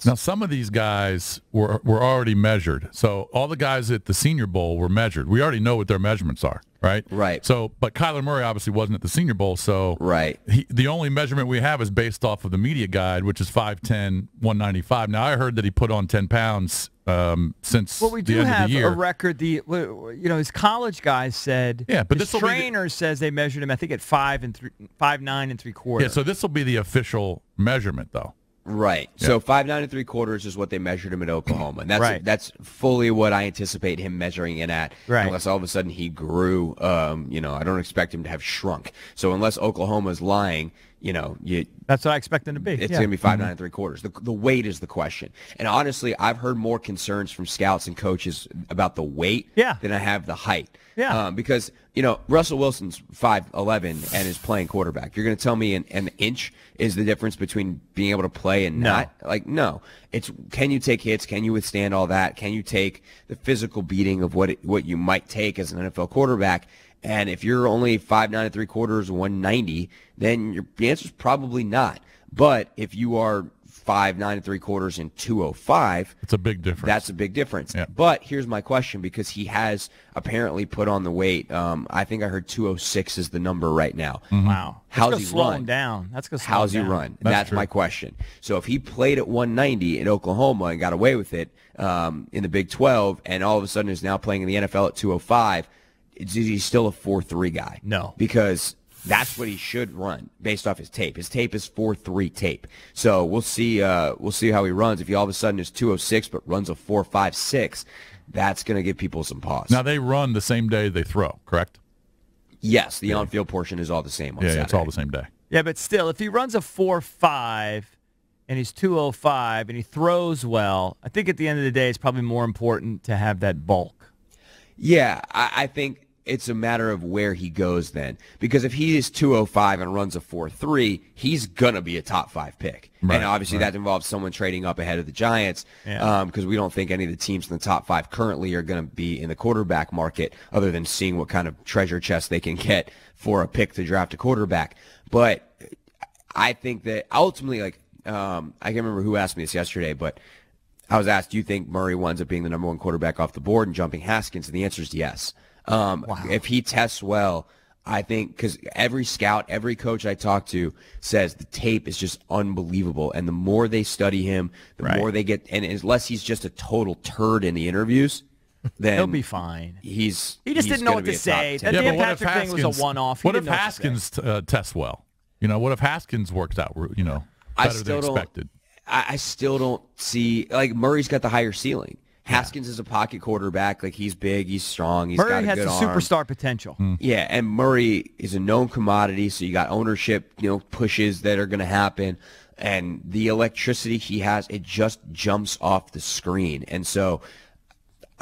pounds. Now, some of these guys were already measured. So all the guys at the Senior Bowl were measured. We already know what their measurements are, right? Right. So, but Kyler Murray obviously wasn't at the Senior Bowl, so right. The only measurement we have is based off of the media guide, which is 5'10", 195. Now, I heard that he put on 10 pounds since well, we the do end have of the year. a record. His college guys said. Yeah, but his trainer says they measured him. I think at 5'9" and 3/4. Yeah, so this will be the official measurement, though. Right. Yeah. So 5'9" and 3/4 is what they measured him at Oklahoma, and that's fully what I anticipate him measuring in at. Right. Unless all of a sudden he grew. I don't expect him to have shrunk. So unless Oklahoma's lying. That's what I expect them to be. It's going to be 5'9" and 3/4. The weight is the question. And honestly, I've heard more concerns from scouts and coaches about the weight than I have the height. Yeah. Because, Russell Wilson's 5'11" and is playing quarterback. You're going to tell me an inch is the difference between being able to play and not? Like, no. It's can you take hits? Can you withstand all that? Can you take the physical beating of what you might take as an NFL quarterback? And if you're only 5'9" and 3/4, 190, then the answer is probably not. But if you are 5'9" and 3/4 and 205, it's a big difference. That's a big difference. Yeah. But here's my question, because he has apparently put on the weight. I think I heard 206 is the number right now. Mm-hmm. Wow. How's he slow run? Him down. That's going to slow How's him he down. run? That's my question. So if he played at 190 in Oklahoma and got away with it in the Big 12, and all of a sudden is now playing in the NFL at 205, is he still a 4.3 guy? No. Because that's what he should run based off his tape. His tape is 4.3 tape. So we'll see how he runs. If he all of a sudden is 206 but runs a 4.56, that's going to give people some pause. Now, they run the same day they throw, correct? Yes, the on-field portion is all the same on Saturday. It's all the same day. Yeah, but still, if he runs a 4.5 and he's 205 and he throws well, I think at the end of the day it's probably more important to have that bulk. Yeah, I think it's a matter of where he goes then. Because if he is 205 and runs a 4.3, he's going to be a top 5 pick. Right, and obviously that involves someone trading up ahead of the Giants because we don't think any of the teams in the top 5 currently are going to be in the quarterback market other than seeing what kind of treasure chest they can get for a pick to draft a quarterback. But I think that ultimately, I can't remember who asked me this yesterday, but I was asked, do you think Murray winds up being the number 1 quarterback off the board and jumping Haskins? And the answer is yes. If he tests well, I think, because every scout, every coach I talk to says the tape is just unbelievable. And the more they study him, the more they get, and unless he's just a total turd in the interviews, then he'll be fine. He just didn't know what to say. That Dan Patrick thing was a one-off. What if Haskins tests well? What if Haskins works out, better than expected? I still don't see, Murray's got the higher ceiling. Haskins is a pocket quarterback. He's big, he's strong, he's got a good arm. Murray has the superstar potential. Yeah, and Murray is a known commodity, so you got ownership, pushes that are going to happen. And the electricity he has, it just jumps off the screen. And so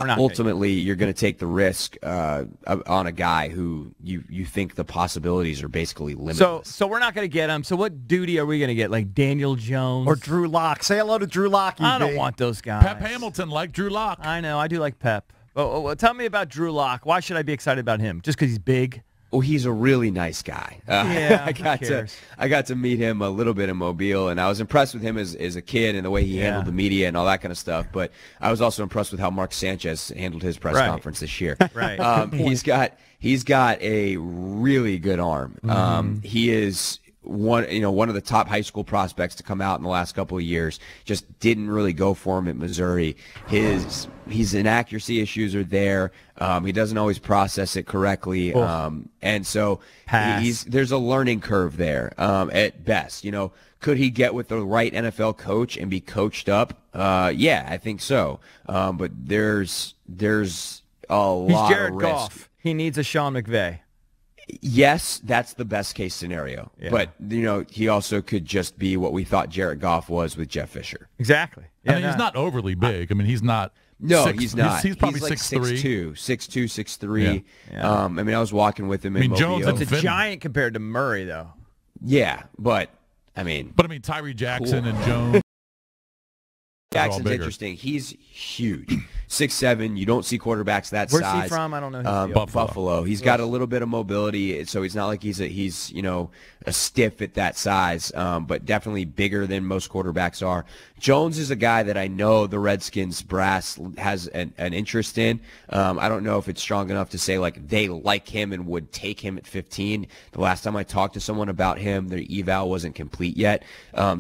ultimately you're going to take the risk on a guy who you think the possibilities are basically limitless. So we're not going to get him. So what duty are we going to get? Like Daniel Jones? Or Drew Lock. Say hello to Drew Lock. I don't want those guys. Pep Hamilton like Drew Lock. I know. I do like Pep. Well, tell me about Drew Lock. Why should I be excited about him? Just because he's big? Well, he's a really nice guy. I got to meet him a little bit in Mobile, and I was impressed with him as a kid and the way he handled the media and all that kind of stuff. But I was also impressed with how Mark Sanchez handled his press conference this year. He's got a really good arm. He is one of the top high school prospects to come out in the last couple of years. Just didn't really go for him at Missouri. His inaccuracy issues are there. He doesn't always process it correctly, and so there's a learning curve there at best. Could he get with the right NFL coach and be coached up? Yeah, I think so. But there's a lot He's Jared of risk. Goff. He needs a Sean McVay. Yes, that's the best case scenario. Yeah. But, he also could just be what we thought Jared Goff was with Jeff Fisher. Exactly. Yeah, he's not overly big. He's not. No, he's not. He's probably like 6'3". 6'2", 6'3". Yeah. I was walking with him in Mobile. Jones That's a giant compared to Murray, though. Yeah, but, Tyree Jackson and Jones. Jackson's interesting. He's huge. 6'7". You don't see quarterbacks that Where's size. Where's he from? I don't know. Buffalo. He's got a little bit of mobility, so he's not like he's a stiff at that size, but definitely bigger than most quarterbacks are. Jones is a guy that I know the Redskins brass has an interest in. I don't know if it's strong enough to say like they like him and would take him at 15. The last time I talked to someone about him, their eval wasn't complete yet,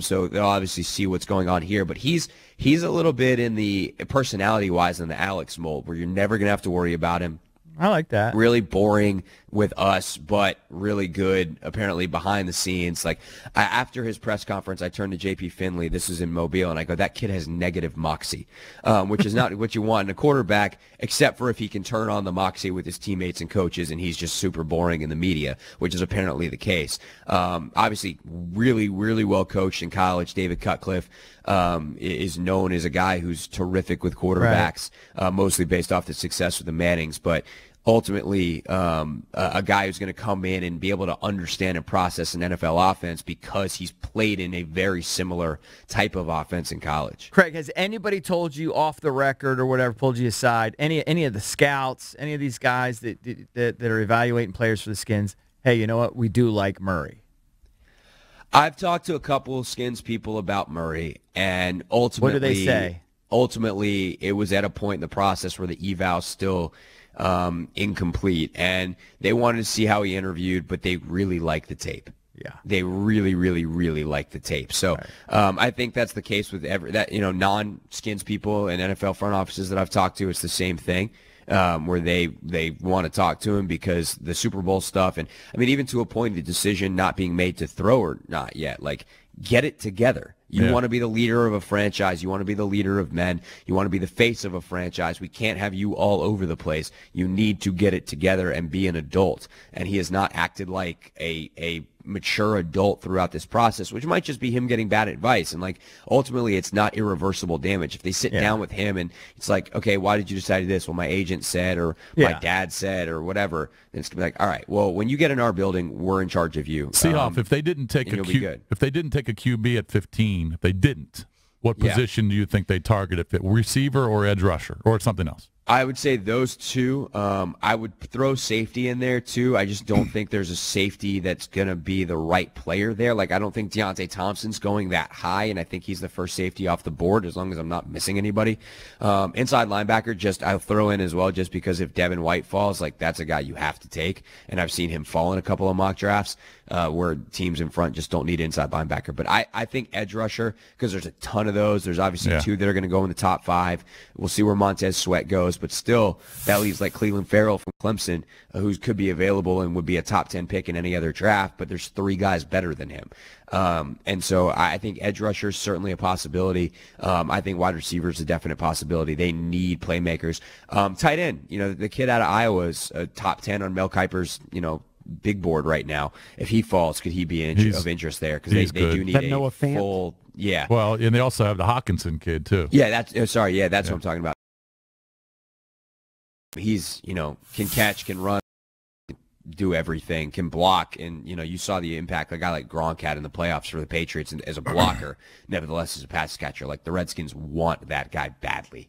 so they'll obviously see what's going on here. But he's a little bit in the personality-wise in the Alex mold, where you're never going to have to worry about him. I like that. Really boring with us, but really good, apparently, behind the scenes. Like, after his press conference, I turned to J.P. Finley, this is in Mobile, and I go, that kid has negative moxie, which is not what you want in a quarterback, except for if he can turn on the moxie with his teammates and coaches, and he's just super boring in the media, which is apparently the case. Obviously, really, really well coached in college. David Cutcliffe is known as a guy who's terrific with quarterbacks, mostly based off the success with the Mannings, but ultimately a guy who's going to come in and be able to understand and process an NFL offense because he's played in a very similar type of offense in college. Craig, has anybody told you off the record or whatever, pulled you aside, any of the scouts, any of these guys that are evaluating players for the Skins, hey, you know what, we do like Murray? I've talked to a couple of Skins people about Murray, and ultimately, what do they say? Ultimately, it was at a point in the process where the eval still incomplete, and they wanted to see how he interviewed, but they really liked the tape. Yeah, they really, really, really like the tape. So I think that's the case with non-Skins people and NFL front offices that I've talked to. It's the same thing. Where they want to talk to him because the Super Bowl stuff, and I mean, even to a point, the decision not being made to throw or not yet, like, get it together. You want to be the leader of a franchise. You want to be the leader of men. You want to be the face of a franchise. We can't have you all over the place. You need to get it together and be an adult. And he has not acted like a mature adult throughout this process, which might just be him getting bad advice. And, like, ultimately, it's not irreversible damage. If they sit down with him and it's like, okay, why did you decide this? Well, my agent said, or my dad said, or whatever. Then it's going to be like, all right, well, when you get in our building, we're in charge of you. Seahawk, if they didn't take a QB at 15, if they didn't, what position do you think they target at fit? Receiver or edge rusher or something else? I would say those two. I would throw safety in there too. I just don't think there's a safety that's going to be the right player there. Like, I don't think Deontay Thompson's going that high, and I think he's the first safety off the board as long as I'm not missing anybody. Inside linebacker, I'll throw in as well, just because if Devin White falls, like, that's a guy you have to take, and I've seen him fall in a couple of mock drafts where teams in front just don't need inside linebacker. But I think edge rusher, because there's a ton of those. There's obviously two that are going to go in the top 5. We'll see where Montez Sweat goes. But still, that leaves like Cleveland Farrell from Clemson, who could be available and would be a top 10 pick in any other draft, but there's 3 guys better than him. And so I think edge rusher is certainly a possibility. I think wide receiver is a definite possibility. They need playmakers. Tight end, the kid out of Iowa is a top 10 on Mel Kiper's, big board right now. If he falls, could he be of interest there? Because they do need a full, Well, and they also have the Hawkinson kid too. Yeah, that's what I'm talking about. He's, can catch, can run, do everything, can block, and, you saw the impact a guy like Gronk had in the playoffs for the Patriots as a blocker, nevertheless as a pass catcher. Like, the Redskins want that guy badly.